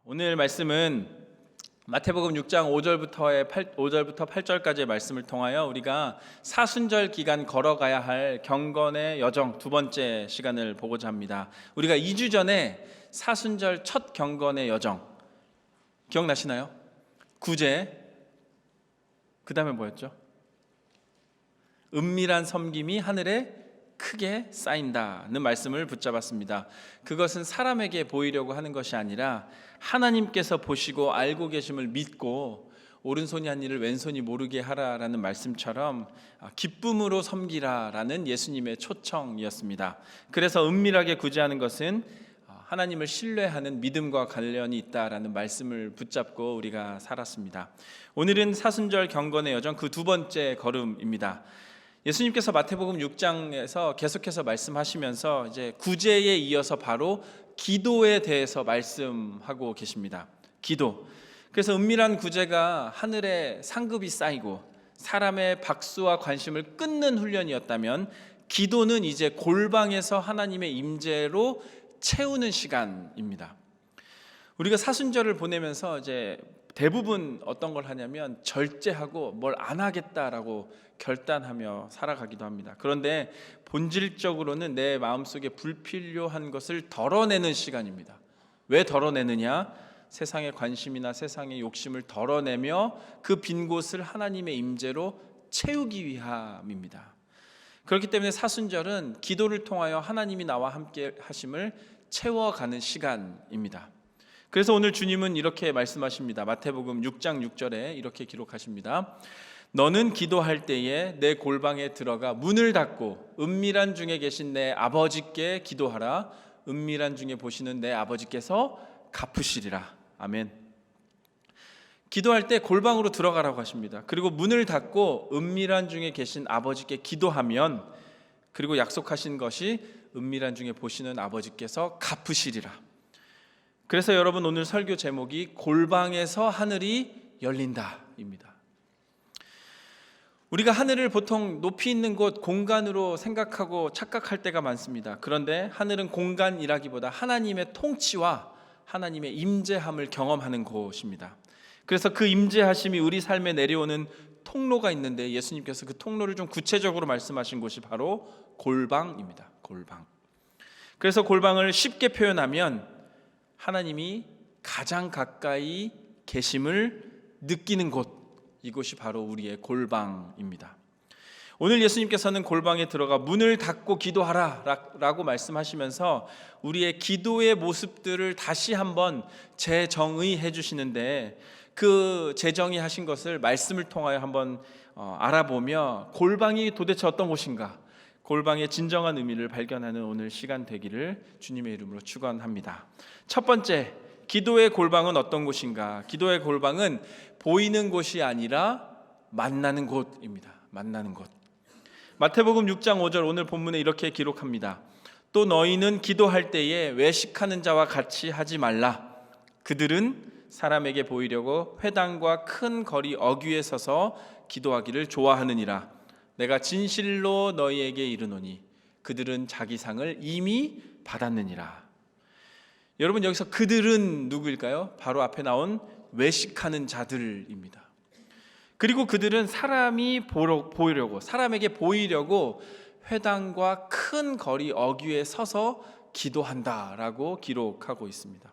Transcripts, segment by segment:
오늘 말씀은 마태복음 6장 5절부터 8절까지의 말씀을 통하여 우리가 사순절 기간 걸어가야 할 경건의 여정 두 번째 시간을 보고자 합니다. 우리가 2주 전에 사순절 첫 경건의 여정 기억나시나요? 구제, 그 다음에 뭐였죠? 은밀한 섬김이 하늘에 크게 쌓인다는 말씀을 붙잡았습니다. 그것은 사람에게 보이려고 하는 것이 아니라 하나님께서 보시고 알고 계심을 믿고 오른손이 한 일을 왼손이 모르게 하라라는 말씀처럼 기쁨으로 섬기라라는 예수님의 초청이었습니다. 그래서 은밀하게 구제하는 것은 하나님을 신뢰하는 믿음과 관련이 있다라는 말씀을 붙잡고 우리가 살았습니다. 오늘은 사순절 경건의 여정 그 두 번째 걸음입니다. 예수님께서 마태복음 6장에서 계속해서 말씀하시면서 이제 구제에 이어서 바로 기도에 대해서 말씀하고 계십니다. 기도. 그래서 은밀한 구제가 하늘에 상급이 쌓이고 사람의 박수와 관심을 끊는 훈련이었다면 기도는 이제 골방에서 하나님의 임재로 채우는 시간입니다. 우리가 사순절을 보내면서 이제 대부분 어떤 걸 하냐면 절제하고 뭘 안 하겠다라고 결단하며 살아가기도 합니다. 그런데 본질적으로는 내 마음속에 불필요한 것을 덜어내는 시간입니다. 왜 덜어내느냐? 세상의 관심이나 세상의 욕심을 덜어내며 그 빈 곳을 하나님의 임재로 채우기 위함입니다. 그렇기 때문에 사순절은 기도를 통하여 하나님이 나와 함께 하심을 채워가는 시간입니다. 그래서 오늘 주님은 이렇게 말씀하십니다. 마태복음 6장 6절에 이렇게 기록하십니다. 너는 기도할 때에 내 골방에 들어가 문을 닫고 은밀한 중에 계신 내 아버지께 기도하라. 은밀한 중에 보시는 내 아버지께서 갚으시리라. 아멘. 기도할 때 골방으로 들어가라고 하십니다. 그리고 문을 닫고 은밀한 중에 계신 아버지께 기도하면, 그리고 약속하신 것이 은밀한 중에 보시는 아버지께서 갚으시리라. 그래서 여러분, 오늘 설교 제목이 골방에서 하늘이 열린다입니다. 우리가 하늘을 보통 높이 있는 곳, 공간으로 생각하고 착각할 때가 많습니다. 그런데 하늘은 공간이라기보다 하나님의 통치와 하나님의 임재함을 경험하는 곳입니다. 그래서 그 임재하심이 우리 삶에 내려오는 통로가 있는데 예수님께서 그 통로를 좀 구체적으로 말씀하신 곳이 바로 골방입니다. 골방. 그래서 골방을 쉽게 표현하면 하나님이 가장 가까이 계심을 느끼는 곳, 이곳이 바로 우리의 골방입니다. 오늘 예수님께서는 골방에 들어가 문을 닫고 기도하라 라고 말씀하시면서 우리의 기도의 모습들을 다시 한번 재정의해 주시는데, 그 재정의하신 것을 말씀을 통하여 한번 알아보며 골방이 도대체 어떤 곳인가, 골방의 진정한 의미를 발견하는 오늘 시간 되기를 주님의 이름으로 축원합니다. 첫 번째, 기도의 골방은 어떤 곳인가? 기도의 골방은 보이는 곳이 아니라 만나는 곳입니다. 만나는 곳. 마태복음 6장 5절 오늘 본문에 이렇게 기록합니다. 또 너희는 기도할 때에 외식하는 자와 같이 하지 말라. 그들은 사람에게 보이려고 회당과 큰 거리 어귀에 서서 기도하기를 좋아하느니라. 내가 진실로 너희에게 이르노니 그들은 자기 상을 이미 받았느니라. 여러분, 여기서 그들은 누구일까요? 바로 앞에 나온 외식하는 자들입니다. 그리고 그들은 사람이 보이려고, 사람에게 보이려고 회당과 큰 거리 어귀에 서서 기도한다라고 기록하고 있습니다.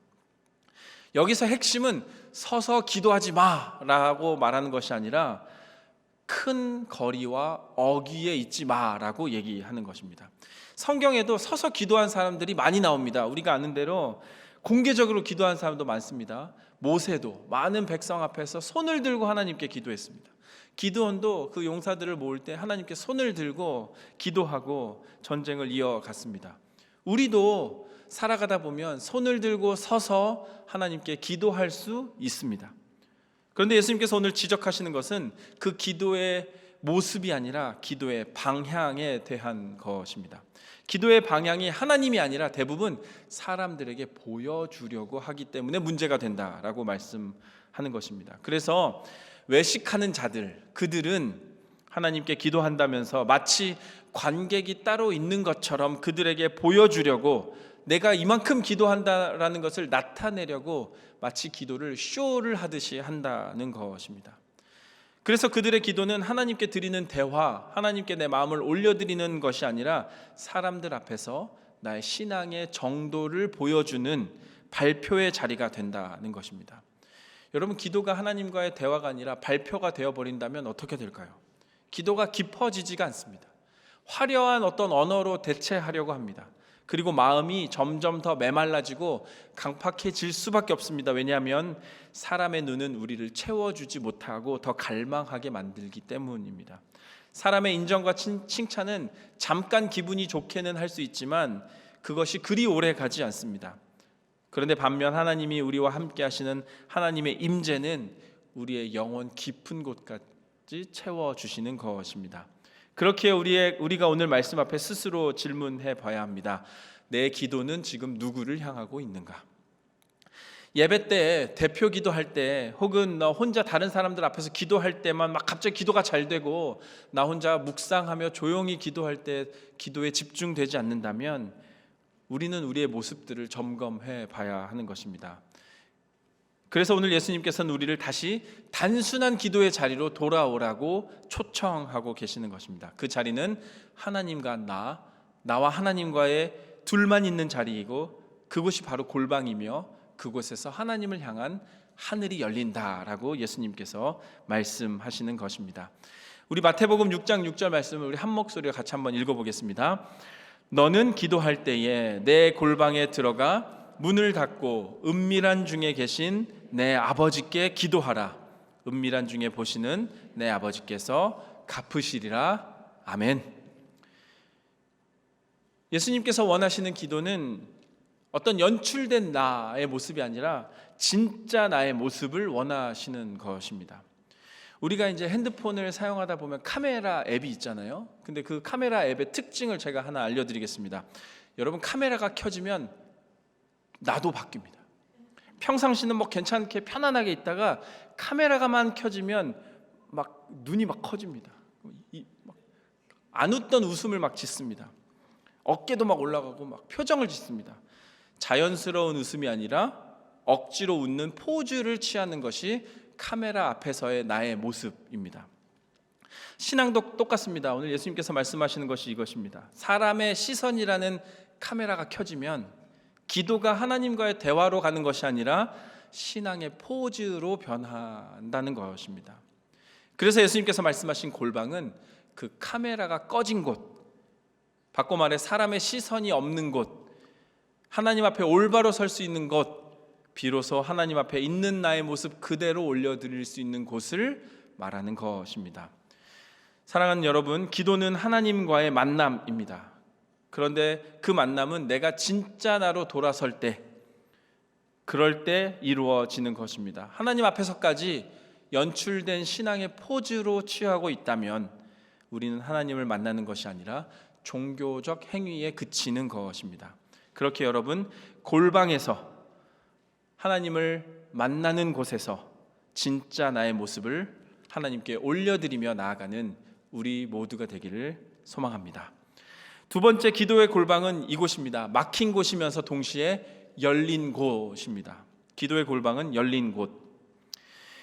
여기서 핵심은 서서 기도하지 마라고 말하는 것이 아니라 큰 거리와 어귀에 있지 마라고 얘기하는 것입니다. 성경에도 서서 기도한 사람들이 많이 나옵니다. 우리가 아는 대로 공개적으로 기도한 사람도 많습니다. 모세도 많은 백성 앞에서 손을 들고 하나님께 기도했습니다. 기드온도 그 용사들을 모을 때 하나님께 손을 들고 기도하고 전쟁을 이어갔습니다. 우리도 살아가다 보면 손을 들고 서서 하나님께 기도할 수 있습니다. 그런데 예수님께서 오늘 지적하시는 것은 그 기도의 모습이 아니라 기도의 방향에 대한 것입니다. 기도의 방향이 하나님이 아니라 대부분 사람들에게 보여주려고 하기 때문에 문제가 된다라고 말씀하는 것입니다. 그래서 외식하는 자들, 그들은 하나님께 기도한다면서 마치 관객이 따로 있는 것처럼 그들에게 보여주려고 내가 이만큼 기도한다라는 것을 나타내려고 마치 기도를 쇼를 하듯이 한다는 것입니다. 그래서 그들의 기도는 하나님께 드리는 대화, 하나님께 내 마음을 올려드리는 것이 아니라 사람들 앞에서 나의 신앙의 정도를 보여주는 발표의 자리가 된다는 것입니다. 여러분, 기도가 하나님과의 대화가 아니라 발표가 되어버린다면 어떻게 될까요? 기도가 깊어지지가 않습니다. 화려한 어떤 언어로 대체하려고 합니다. 그리고 마음이 점점 더 메말라지고 강팍해질 수밖에 없습니다. 왜냐하면 사람의 눈은 우리를 채워주지 못하고 더 갈망하게 만들기 때문입니다. 사람의 인정과 칭찬은 잠깐 기분이 좋게는 할 수 있지만 그것이 그리 오래 가지 않습니다. 그런데 반면 하나님이 우리와 함께 하시는 하나님의 임재는 우리의 영혼 깊은 곳까지 채워주시는 것입니다. 그렇게 우리가 오늘 말씀 앞에 스스로 질문해 봐야 합니다. 내 기도는 지금 누구를 향하고 있는가? 예배 때 대표 기도할 때 혹은 나 혼자 다른 사람들 앞에서 기도할 때만 막 갑자기 기도가 잘 되고 나 혼자 묵상하며 조용히 기도할 때 기도에 집중되지 않는다면 우리는 우리의 모습들을 점검해 봐야 하는 것입니다. 그래서 오늘 예수님께서는 우리를 다시 단순한 기도의 자리로 돌아오라고 초청하고 계시는 것입니다. 그 자리는 하나님과 나와 하나님과의 둘만 있는 자리이고 그곳이 바로 골방이며 그곳에서 하나님을 향한 하늘이 열린다라고 예수님께서 말씀하시는 것입니다. 우리 마태복음 6장 6절 말씀을 우리 한 목소리로 같이 한번 읽어보겠습니다. 너는 기도할 때에 내 골방에 들어가 문을 닫고 은밀한 중에 계신 내 아버지께 기도하라. 은밀한 중에 보시는 내 아버지께서 갚으시리라. 아멘. 예수님께서 원하시는 기도는 어떤 연출된 나의 모습이 아니라 진짜 나의 모습을 원하시는 것입니다. 우리가 이제 핸드폰을 사용하다 보면 카메라 앱이 있잖아요. 근데 그 카메라 앱의 특징을 제가 하나 알려드리겠습니다. 여러분, 카메라가 켜지면 나도 바뀝니다. 평상시는 뭐 괜찮게 편안하게 있다가 카메라가만 켜지면 막 눈이 막 커집니다. 안 웃던 웃음을 막 짓습니다. 어깨도 막 올라가고 막 표정을 짓습니다. 자연스러운 웃음이 아니라 억지로 웃는 포즈를 취하는 것이 카메라 앞에서의 나의 모습입니다. 신앙도 똑같습니다. 오늘 예수님께서 말씀하시는 것이 이것입니다. 사람의 시선이라는 카메라가 켜지면 기도가 하나님과의 대화로 가는 것이 아니라 신앙의 포즈로 변한다는 것입니다. 그래서 예수님께서 말씀하신 골방은 그 카메라가 꺼진 곳, 바꿔 말해 사람의 시선이 없는 곳, 하나님 앞에 올바로 설 수 있는 곳, 비로소 하나님 앞에 있는 나의 모습 그대로 올려드릴 수 있는 곳을 말하는 것입니다. 사랑하는 여러분, 기도는 하나님과의 만남입니다. 그런데 그 만남은 내가 진짜 나로 돌아설 때, 그럴 때 이루어지는 것입니다. 하나님 앞에서까지 연출된 신앙의 포즈로 취하고 있다면 우리는 하나님을 만나는 것이 아니라 종교적 행위에 그치는 것입니다. 그렇게 여러분, 골방에서 하나님을 만나는 곳에서 진짜 나의 모습을 하나님께 올려드리며 나아가는 우리 모두가 되기를 소망합니다. 두 번째 기도의 골방은 이곳입니다. 막힌 곳이면서 동시에 열린 곳입니다. 기도의 골방은 열린 곳.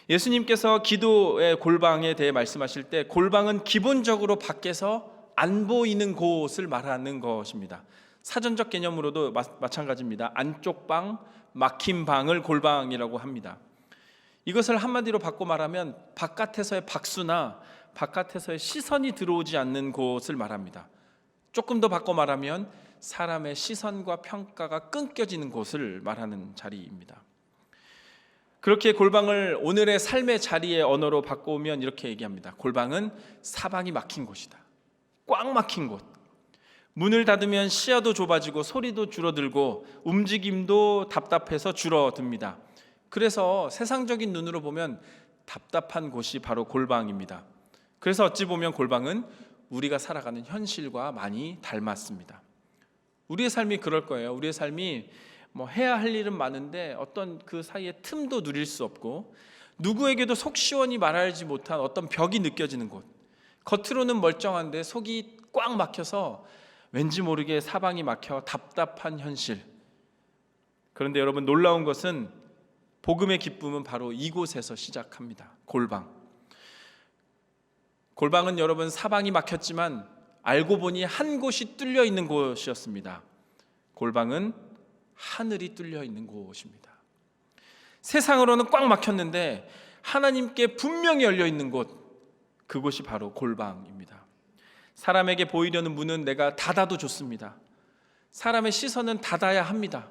예수님께서 기도의 골방에 대해 말씀하실 때 골방은 기본적으로 밖에서 안 보이는 곳을 말하는 것입니다. 사전적 개념으로도 마찬가지입니다. 안쪽 방, 막힌 방을 골방이라고 합니다. 이것을 한마디로 바꿔 말하면 바깥에서의 박수나 바깥에서의 시선이 들어오지 않는 곳을 말합니다. 조금 더 바꿔 말하면 사람의 시선과 평가가 끊겨지는 곳을 말하는 자리입니다. 그렇게 골방을 오늘의 삶의 자리의 언어로 바꾸면 이렇게 얘기합니다. 골방은 사방이 막힌 곳이다. 꽉 막힌 곳. 문을 닫으면 시야도 좁아지고 소리도 줄어들고 움직임도 답답해서 줄어듭니다. 그래서 세상적인 눈으로 보면 답답한 곳이 바로 골방입니다. 그래서 어찌 보면 골방은 우리가 살아가는 현실과 많이 닮았습니다. 우리의 삶이 그럴 거예요. 우리의 삶이 해야 할 일은 많은데 어떤 그 사이에 틈도 누릴 수 없고 누구에게도 속 시원히 말하지 못한 어떤 벽이 느껴지는 곳. 겉으로는 멀쩡한데 속이 꽉 막혀서 왠지 모르게 사방이 막혀 답답한 현실. 그런데 여러분, 놀라운 것은 복음의 기쁨은 바로 이곳에서 시작합니다. 골방은 여러분 사방이 막혔지만 알고 보니 한 곳이 뚫려 있는 곳이었습니다. 골방은 하늘이 뚫려 있는 곳입니다. 세상으로는 꽉 막혔는데 하나님께 분명히 열려 있는 곳, 그곳이 바로 골방입니다. 사람에게 보이려는 문은 내가 닫아도 좋습니다. 사람의 시선은 닫아야 합니다.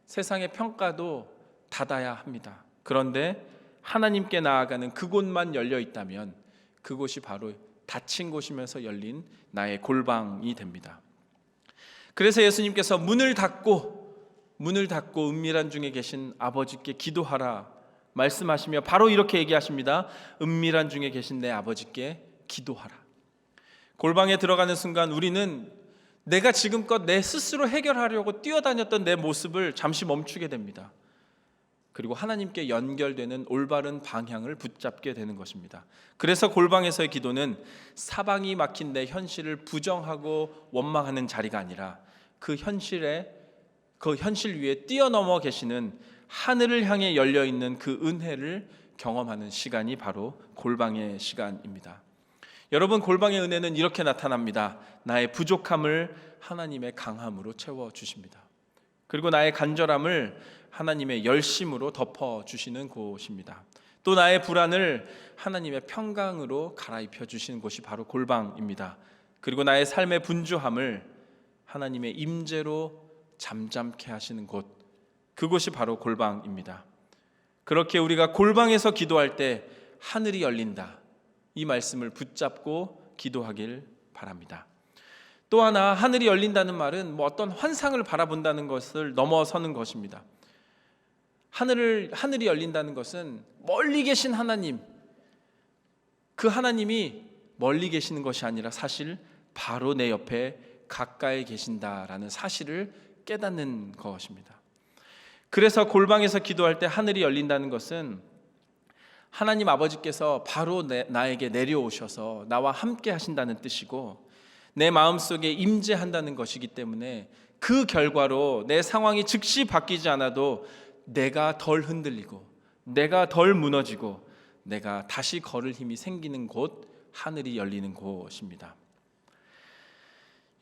세상의 평가도 닫아야 합니다. 그런데 하나님께 나아가는 그곳만 열려 있다면 그곳이 바로 닫힌 곳이면서 열린 나의 골방이 됩니다. 그래서 예수님께서 문을 닫고 은밀한 중에 계신 아버지께 기도하라 말씀하시며 바로 이렇게 얘기하십니다. 은밀한 중에 계신 내 아버지께 기도하라. 골방에 들어가는 순간 우리는 내가 지금껏 내 스스로 해결하려고 뛰어다녔던 내 모습을 잠시 멈추게 됩니다. 그리고 하나님께 연결되는 올바른 방향을 붙잡게 되는 것입니다. 그래서 골방에서의 기도는 사방이 막힌 내 현실을 부정하고 원망하는 자리가 아니라 그 현실 위에 뛰어넘어 계시는 하늘을 향해 열려 있는 그 은혜를 경험하는 시간이 바로 골방의 시간입니다. 여러분, 골방의 은혜는 이렇게 나타납니다. 나의 부족함을 하나님의 강함으로 채워주십니다. 그리고 나의 간절함을 하나님의 열심으로 덮어주시는 곳입니다. 또 나의 불안을 하나님의 평강으로 갈아입혀 주시는 곳이 바로 골방입니다. 그리고 나의 삶의 분주함을 하나님의 임재로 잠잠케 하시는 곳, 그곳이 바로 골방입니다. 그렇게 우리가 골방에서 기도할 때 하늘이 열린다, 이 말씀을 붙잡고 기도하길 바랍니다. 또 하나, 하늘이 열린다는 말은 어떤 환상을 바라본다는 것을 넘어서는 것입니다. 하늘이 열린다는 것은 멀리 계신 하나님, 그 하나님이 멀리 계시는 것이 아니라 사실 바로 내 옆에 가까이 계신다라는 사실을 깨닫는 것입니다. 그래서 골방에서 기도할 때 하늘이 열린다는 것은 하나님 아버지께서 바로 나에게 내려오셔서 나와 함께 하신다는 뜻이고, 내 마음속에 임재한다는 것이기 때문에 그 결과로 내 상황이 즉시 바뀌지 않아도 내가 덜 흔들리고 내가 덜 무너지고 내가 다시 걸을 힘이 생기는 곳, 하늘이 열리는 곳입니다.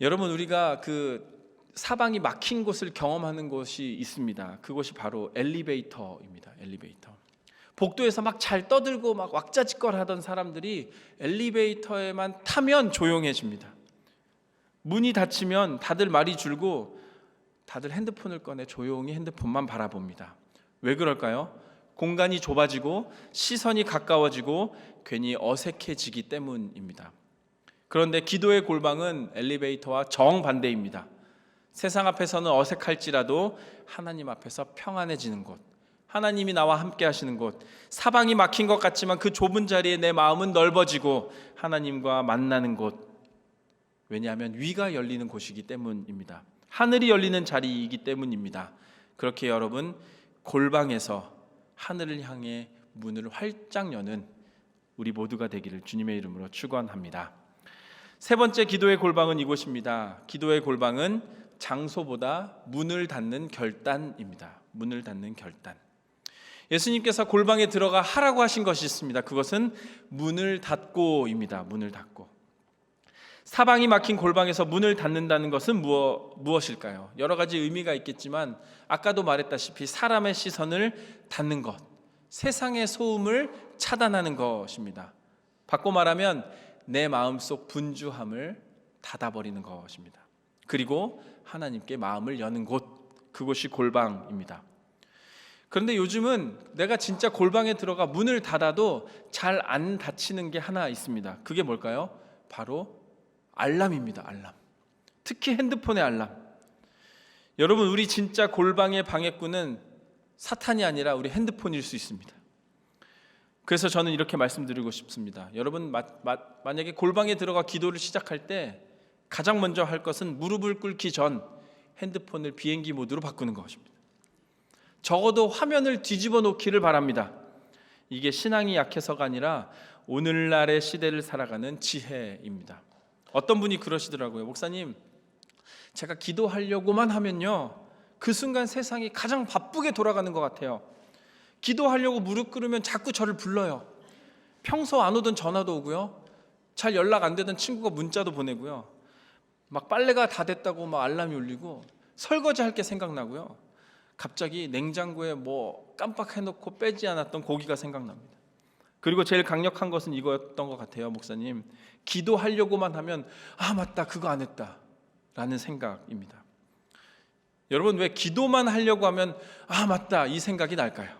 여러분, 우리가 그 사방이 막힌 곳을 경험하는 곳이 있습니다. 그곳이 바로 엘리베이터입니다. 엘리베이터. 복도에서 막 잘 떠들고 막 왁자지껄하던 사람들이 엘리베이터에만 타면 조용해집니다. 문이 닫히면 다들 말이 줄고 다들 핸드폰을 꺼내 조용히 핸드폰만 바라봅니다. 왜 그럴까요? 공간이 좁아지고 시선이 가까워지고 괜히 어색해지기 때문입니다. 그런데 기도의 골방은 엘리베이터와 정반대입니다. 세상 앞에서는 어색할지라도 하나님 앞에서 평안해지는 곳, 하나님이 나와 함께 하시는 곳, 사방이 막힌 것 같지만 그 좁은 자리에 내 마음은 넓어지고 하나님과 만나는 곳. 왜냐하면 위가 열리는 곳이기 때문입니다. 하늘이 열리는 자리이기 때문입니다. 그렇게 여러분, 골방에서 하늘을 향해 문을 활짝 여는 우리 모두가 되기를 주님의 이름으로 축원합니다. 세 번째 기도의 골방은 이곳입니다. 기도의 골방은 장소보다 문을 닫는 결단입니다. 문을 닫는 결단. 예수님께서 골방에 들어가 하라고 하신 것이 있습니다. 그것은 문을 닫고입니다. 문을 닫고. 사방이 막힌 골방에서 문을 닫는다는 것은 무엇일까요? 여러 가지 의미가 있겠지만 아까도 말했다시피 사람의 시선을 닫는 것, 세상의 소음을 차단하는 것입니다. 바꿔 말하면 내 마음속 분주함을 닫아버리는 것입니다. 그리고 하나님께 마음을 여는 곳, 그곳이 골방입니다. 그런데 요즘은 내가 진짜 골방에 들어가 문을 닫아도 잘 안 닫히는 게 하나 있습니다. 그게 뭘까요? 바로 알람입니다. 알람. 특히 핸드폰의 알람. 여러분, 우리 진짜 골방의 방해꾼은 사탄이 아니라 우리 핸드폰일 수 있습니다. 그래서 저는 이렇게 말씀드리고 싶습니다. 여러분, 만약에 골방에 들어가 기도를 시작할 때 가장 먼저 할 것은 무릎을 꿇기 전 핸드폰을 비행기 모드로 바꾸는 것입니다. 적어도 화면을 뒤집어 놓기를 바랍니다. 이게 신앙이 약해서가 아니라 오늘날의 시대를 살아가는 지혜입니다. 어떤 분이 그러시더라고요. 목사님, 제가 기도하려고만 하면요, 그 순간 세상이 가장 바쁘게 돌아가는 것 같아요. 기도하려고 무릎 꿇으면 자꾸 저를 불러요. 평소 안 오던 전화도 오고요, 잘 연락 안 되던 친구가 문자도 보내고요, 막 빨래가 다 됐다고 막 알람이 울리고, 설거지 할 게 생각나고요, 갑자기 냉장고에 뭐 깜빡해놓고 빼지 않았던 고기가 생각납니다. 그리고 제일 강력한 것은 이거였던 것 같아요, 목사님. 기도하려고만 하면 맞다, 그거 안 했다 라는 생각입니다. 여러분, 왜 기도만 하려고 하면 맞다 이 생각이 날까요?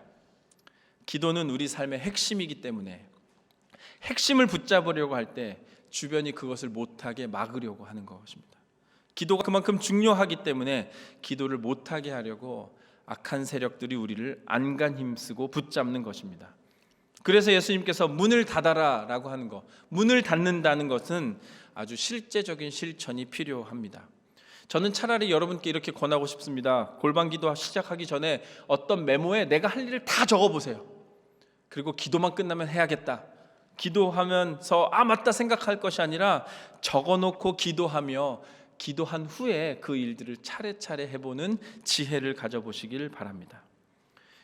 기도는 우리 삶의 핵심이기 때문에 핵심을 붙잡으려고 할 때 주변이 그것을 못하게 막으려고 하는 것입니다. 기도가 그만큼 중요하기 때문에 기도를 못하게 하려고 악한 세력들이 우리를 안간 힘쓰고 붙잡는 것입니다. 그래서 예수님께서 문을 닫아라 라고 하는 것, 문을 닫는다는 것은 아주 실제적인 실천이 필요합니다. 저는 차라리 여러분께 이렇게 권하고 싶습니다. 골방기도 시작하기 전에 어떤 메모에 내가 할 일을 다 적어보세요. 그리고 기도만 끝나면 해야겠다, 기도하면서 맞다 생각할 것이 아니라 적어놓고 기도하며 기도한 후에 그 일들을 차례차례 해보는 지혜를 가져보시길 바랍니다.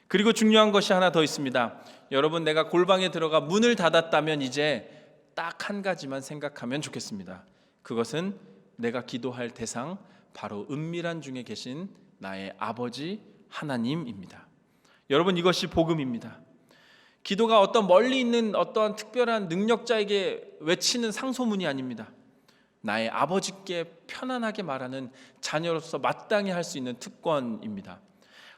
그리고 중요한 것이 하나 더 있습니다. 여러분, 내가 골방에 들어가 문을 닫았다면 이제 딱 한 가지만 생각하면 좋겠습니다. 그것은 내가 기도할 대상, 바로 은밀한 중에 계신 나의 아버지 하나님입니다. 여러분, 이것이 복음입니다. 기도가 어떤 멀리 있는 어떠한 특별한 능력자에게 외치는 상소문이 아닙니다. 나의 아버지께 편안하게 말하는 자녀로서 마땅히 할 수 있는 특권입니다.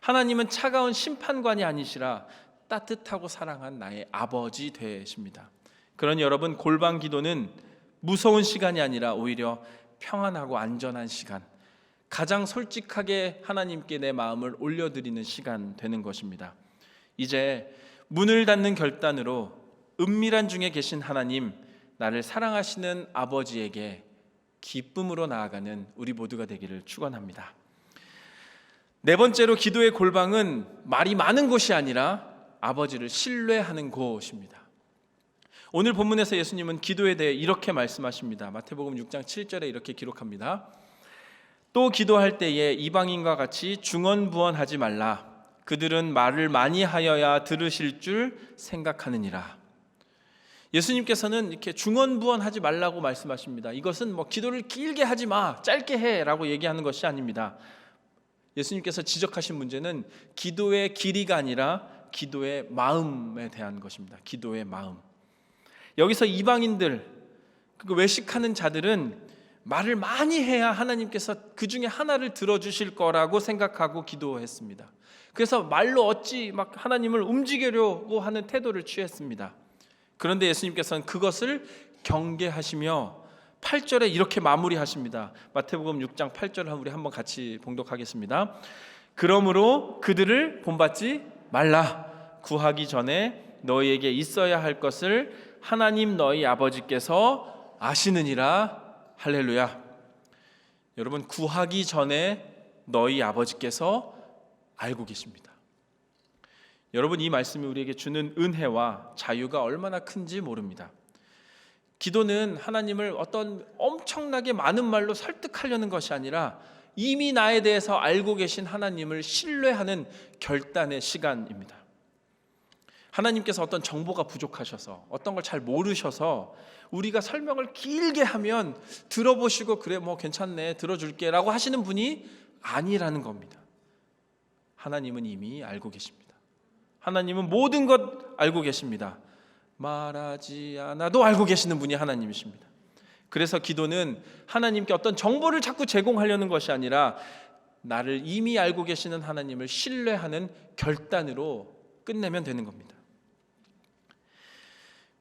하나님은 차가운 심판관이 아니시라 따뜻하고 사랑한 나의 아버지 되십니다. 그러니 여러분, 골방 기도는 무서운 시간이 아니라 오히려 평안하고 안전한 시간, 가장 솔직하게 하나님께 내 마음을 올려드리는 시간 되는 것입니다. 이제 문을 닫는 결단으로 은밀한 중에 계신 하나님, 나를 사랑하시는 아버지에게 기쁨으로 나아가는 우리 모두가 되기를 축원합니다. 네 번째로, 기도의 골방은 말이 많은 곳이 아니라 아버지를 신뢰하는 곳입니다. 오늘 본문에서 예수님은 기도에 대해 이렇게 말씀하십니다. 마태복음 6장 7절에 이렇게 기록합니다. 또 기도할 때에 이방인과 같이 중언부언하지 말라. 그들은 말을 많이 하여야 들으실 줄 생각하느니라. 예수님께서는 이렇게 중언부언하지 말라고 말씀하십니다. 이것은 기도를 길게 하지 마, 짧게 해라고 얘기하는 것이 아닙니다. 예수님께서 지적하신 문제는 기도의 길이가 아니라 기도의 마음에 대한 것입니다. 기도의 마음. 여기서 이방인들, 그 외식하는 자들은 말을 많이 해야 하나님께서 그 중에 하나를 들어주실 거라고 생각하고 기도했습니다. 그래서 말로 어찌 막 하나님을 움직이려고 하는 태도를 취했습니다. 그런데 예수님께서는 그것을 경계하시며 8절에 이렇게 마무리하십니다. 마태복음 6장 8절을 우리 한번 같이 봉독하겠습니다. 그러므로 그들을 본받지 말라. 구하기 전에 너희에게 있어야 할 것을 하나님 너희 아버지께서 아시느니라. 할렐루야. 여러분, 구하기 전에 너희 아버지께서 알고 계십니다. 여러분, 이 말씀이 우리에게 주는 은혜와 자유가 얼마나 큰지 모릅니다. 기도는 하나님을 어떤 엄청나게 많은 말로 설득하려는 것이 아니라 이미 나에 대해서 알고 계신 하나님을 신뢰하는 결단의 시간입니다. 하나님께서 어떤 정보가 부족하셔서 어떤 걸 잘 모르셔서 우리가 설명을 길게 하면 들어보시고 그래 괜찮네 들어줄게 라고 하시는 분이 아니라는 겁니다. 하나님은 이미 알고 계십니다. 하나님은 모든 것 알고 계십니다. 말하지 않아도 알고 계시는 분이 하나님이십니다. 그래서 기도는 하나님께 어떤 정보를 자꾸 제공하려는 것이 아니라 나를 이미 알고 계시는 하나님을 신뢰하는 결단으로 끝내면 되는 겁니다.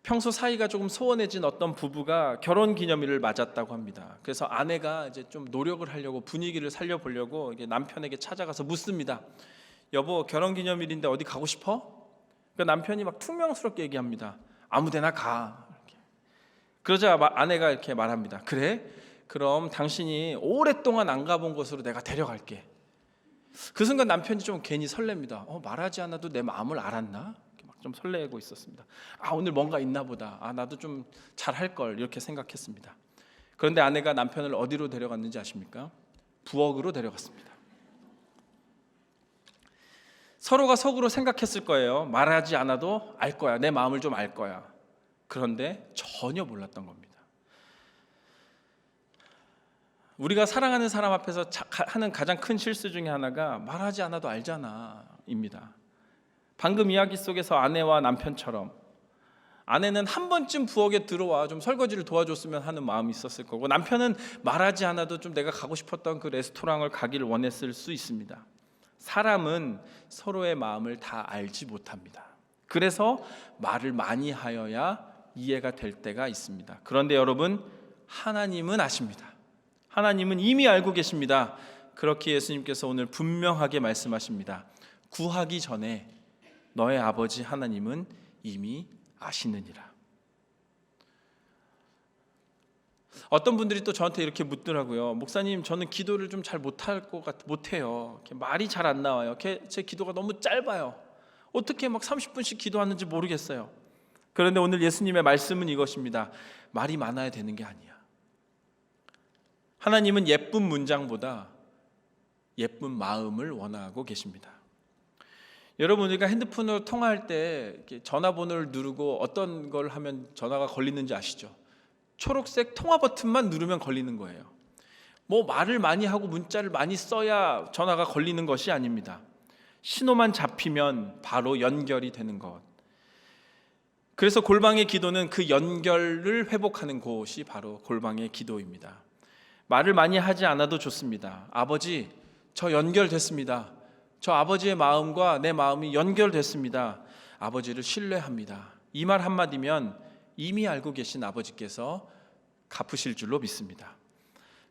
평소 사이가 조금 소원해진 어떤 부부가 결혼기념일을 맞았다고 합니다. 그래서 아내가 이제 좀 노력을 하려고 분위기를 살려보려고 남편에게 찾아가서 묻습니다. 여보, 결혼기념일인데 어디 가고 싶어? 그러니까 남편이 막 퉁명스럽게 얘기합니다. 아무데나 가. 이렇게. 그러자 아내가 이렇게 말합니다. 그래? 그럼 당신이 오랫동안 안 가본 곳으로 내가 데려갈게. 그 순간 남편이 좀 괜히 설렙니다. 말하지 않아도 내 마음을 알았나? 막 좀 설레고 있었습니다. 오늘 뭔가 있나 보다. 나도 좀 잘할 걸 이렇게 생각했습니다. 그런데 아내가 남편을 어디로 데려갔는지 아십니까? 부엌으로 데려갔습니다. 서로가 속으로 생각했을 거예요. 말하지 않아도 알 거야. 내 마음을 좀 알 거야. 그런데 전혀 몰랐던 겁니다. 우리가 사랑하는 사람 앞에서 하는 가장 큰 실수 중에 하나가 말하지 않아도 알잖아 입니다. 방금 이야기 속에서 아내와 남편처럼 아내는 한 번쯤 부엌에 들어와 좀 설거지를 도와줬으면 하는 마음이 있었을 거고, 남편은 말하지 않아도 좀 내가 가고 싶었던 그 레스토랑을 가기를 원했을 수 있습니다. 사람은 서로의 마음을 다 알지 못합니다. 그래서 말을 많이 하여야 이해가 될 때가 있습니다. 그런데 여러분, 하나님은 아십니다. 하나님은 이미 알고 계십니다. 그렇게 예수님께서 오늘 분명하게 말씀하십니다. 구하기 전에 너의 아버지 하나님은 이미 아시느니라. 어떤 분들이 또 저한테 이렇게 묻더라고요. 목사님, 저는 기도를 좀 잘 못해요. 말이 잘 안 나와요. 제 기도가 너무 짧아요. 어떻게 막 30분씩 기도하는지 모르겠어요. 그런데 오늘 예수님의 말씀은 이것입니다. 말이 많아야 되는 게 아니야. 하나님은 예쁜 문장보다 예쁜 마음을 원하고 계십니다. 여러분, 우리가 핸드폰으로 통화할 때 전화번호를 누르고 어떤 걸 하면 전화가 걸리는지 아시죠? 초록색 통화 버튼만 누르면 걸리는 거예요. 뭐 말을 많이 하고 문자를 많이 써야 전화가 걸리는 것이 아닙니다. 신호만 잡히면 바로 연결이 되는 것. 그래서 골방의 기도는 그 연결을 회복하는 곳이 바로 골방의 기도입니다. 말을 많이 하지 않아도 좋습니다. 아버지, 저 연결됐습니다. 저 아버지의 마음과 내 마음이 연결됐습니다. 아버지를 신뢰합니다. 이 말 한마디면 이미 알고 계신 아버지께서 갚으실 줄로 믿습니다.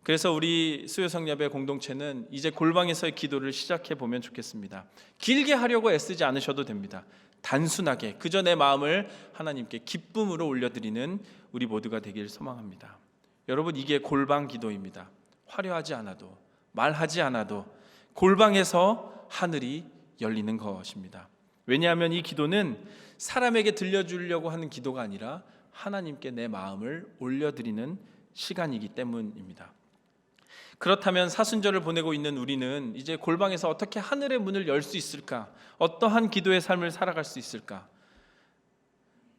그래서 우리 수요성야배 공동체는 이제 골방에서의 기도를 시작해 보면 좋겠습니다. 길게 하려고 애쓰지 않으셔도 됩니다. 단순하게 그저 내 마음을 하나님께 기쁨으로 올려드리는 우리 모두가 되길 소망합니다. 여러분, 이게 골방 기도입니다. 화려하지 않아도, 말하지 않아도 골방에서 하늘이 열리는 것입니다. 왜냐하면 이 기도는 사람에게 들려주려고 하는 기도가 아니라 하나님께 내 마음을 올려드리는 시간이기 때문입니다. 그렇다면 사순절을 보내고 있는 우리는 이제 골방에서 어떻게 하늘의 문을 열 수 있을까? 어떠한 기도의 삶을 살아갈 수 있을까?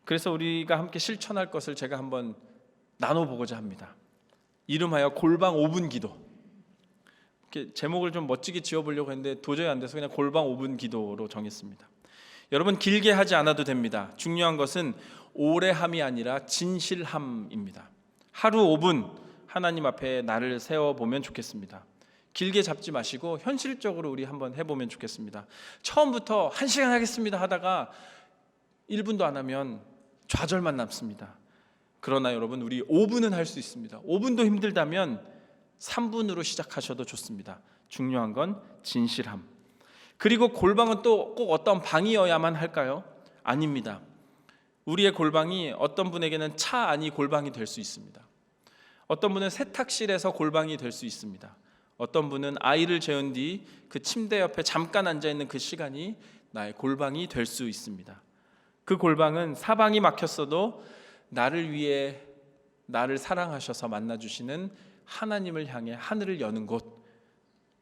그래서 우리가 함께 실천할 것을 제가 한번 나눠보고자 합니다. 이름하여 골방 5분 기도. 이렇게 제목을 좀 멋지게 지어보려고 했는데 도저히 안 돼서 그냥 골방 5분 기도로 정했습니다. 여러분, 길게 하지 않아도 됩니다. 중요한 것은 오래함이 아니라 진실함입니다. 하루 5분 하나님 앞에 나를 세워보면 좋겠습니다. 길게 잡지 마시고 현실적으로 우리 한번 해보면 좋겠습니다. 처음부터 1시간 하겠습니다 하다가 1분도 안 하면 좌절만 남습니다. 그러나 여러분, 우리 5분은 할 수 있습니다. 5분도 힘들다면 3분으로 시작하셔도 좋습니다. 중요한 건 진실함. 그리고 골방은 또 꼭 어떤 방이어야만 할까요? 아닙니다. 우리의 골방이 어떤 분에게는 차 안이 골방이 될 수 있습니다. 어떤 분은 세탁실에서 골방이 될 수 있습니다. 어떤 분은 아이를 재운 뒤 그 침대 옆에 잠깐 앉아있는 그 시간이 나의 골방이 될 수 있습니다. 그 골방은 사방이 막혔어도 나를 위해 나를 사랑하셔서 만나주시는 하나님을 향해 하늘을 여는 곳,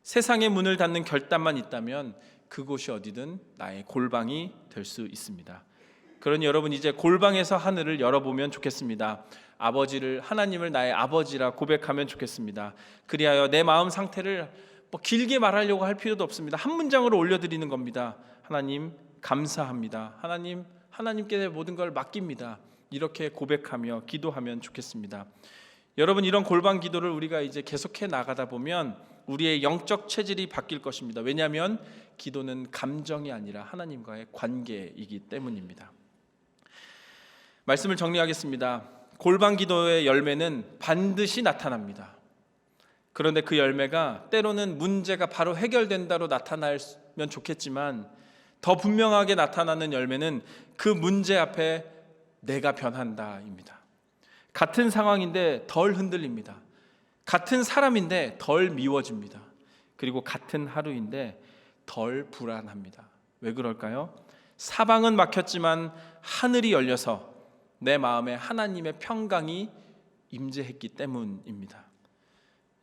세상의 문을 닫는 결단만 있다면 그곳이 어디든 나의 골방이 될 수 있습니다. 그러니 여러분, 이제 골방에서 하늘을 열어보면 좋겠습니다. 아버지를, 하나님을 나의 아버지라 고백하면 좋겠습니다. 그리하여 내 마음 상태를 뭐 길게 말하려고 할 필요도 없습니다. 한 문장으로 올려드리는 겁니다. 하나님 감사합니다. 하나님께 내 모든 걸 맡깁니다. 이렇게 고백하며 기도하면 좋겠습니다. 여러분, 이런 골방 기도를 우리가 이제 계속해 나가다 보면 우리의 영적 체질이 바뀔 것입니다. 왜냐하면 기도는 감정이 아니라 하나님과의 관계이기 때문입니다. 말씀을 정리하겠습니다. 골방 기도의 열매는 반드시 나타납니다. 그런데 그 열매가 때로는 문제가 바로 해결된다로 나타나면 좋겠지만 더 분명하게 나타나는 열매는 그 문제 앞에 내가 변한다입니다. 같은 상황인데 덜 흔들립니다. 같은 사람인데 덜 미워집니다. 그리고 같은 하루인데 덜 불안합니다. 왜 그럴까요? 사방은 막혔지만 하늘이 열려서 내 마음에 하나님의 평강이 임재했기 때문입니다.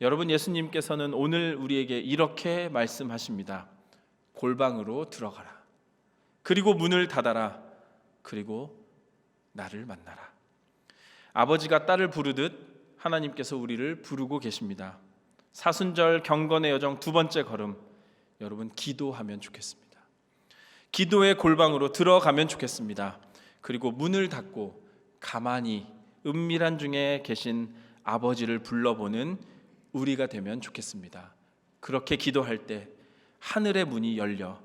여러분, 예수님께서는 오늘 우리에게 이렇게 말씀하십니다. 골방으로 들어가라. 그리고 문을 닫아라. 그리고 나를 만나라. 아버지가 딸을 부르듯 하나님께서 우리를 부르고 계십니다. 사순절 경건의 여정 두 번째 걸음, 여러분 기도하면 좋겠습니다. 기도의 골방으로 들어가면 좋겠습니다. 그리고 문을 닫고 가만히 은밀한 중에 계신 아버지를 불러보는 우리가 되면 좋겠습니다. 그렇게 기도할 때 하늘의 문이 열려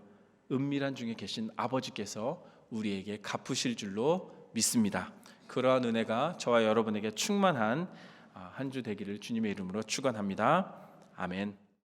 은밀한 중에 계신 아버지께서 우리에게 갚으실 줄로 믿습니다. 그러한 은혜가 저와 여러분에게 충만한 한 주 되기를 주님의 이름으로 축원합니다. 아멘.